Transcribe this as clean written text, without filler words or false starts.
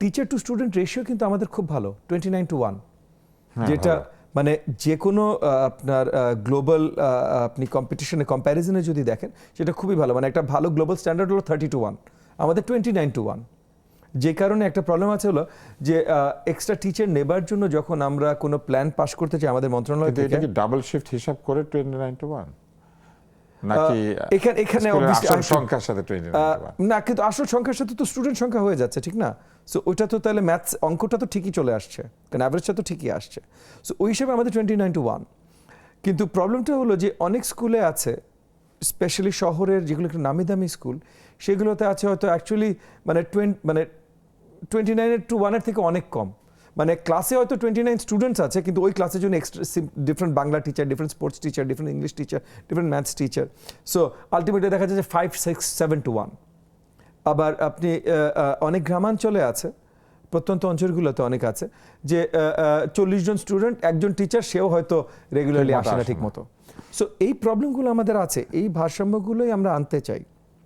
Teacher two student ratio কিন্তু আমাদের খুব ভালো 29:1, যেটা মানে যে কোনো আপনার গ্লোবাল আপনি কম্পিটিশনে কম্প্যারিজনে যদি দেখেন সেটা খুবই ভালো, মানে একটা ভালো গ্লোবাল স্ট্যান্ডার্ড হলো 30:1, আমাদের 29:1। যে কারণে একটা প্রবলেম আছে হলো যে এক্সট্রা টিচার নেবার জন্য যখন আমরা কোনো প্ল্যান পাস করতে চাই আমাদের মন্ত্রণালয় থেকে, এটা কি ডাবল শিফট হিসাব করে 29:1 নাকি এখানে আসল সংখ্যার সাথে 29:1? না, কিন্তু আসল সংখ্যার সাথে তো স্টুডেন্ট সংখ্যা হয়ে যাচ্ছে, ঠিক না? সো ওইটা তো তাহলে ম্যাথস অঙ্কটা তো ঠিকই চলে আসছে, কারণ অ্যাভারেজটা তো ঠিকই আসছে। সো ওই হিসাবে আমাদের 29:1। কিন্তু প্রবলেমটা হলো যে অনেক স্কুলে আছে, স্পেশালি শহরের যেগুলো একটু নামি দামি স্কুল, সেগুলোতে আছে হয়তো অ্যাকচুয়ালি মানে 29:1 থেকে অনেক কম। মানে ক্লাসে হয়তো 29 স্টুডেন্টস আছে, কিন্তু ওই ক্লাসের জন্য extra different Bangla teacher, different sports teacher, different English teacher, different maths teacher. So ultimately দেখা যাচ্ছে 5, 6, 7:1। আবার আপনি অনেক গ্রামাঞ্চলে আছে, প্রত্যন্ত অঞ্চলগুলোতে অনেক আছে যে 40 জন স্টুডেন্ট, একজন টিচার, সেও হয়তো রেগুলারলি আসে না ঠিক মতো। সো এই প্রবলেমগুলো আমাদের আছে, এই ভারসাম্যগুলোই আমরা আনতে চাই।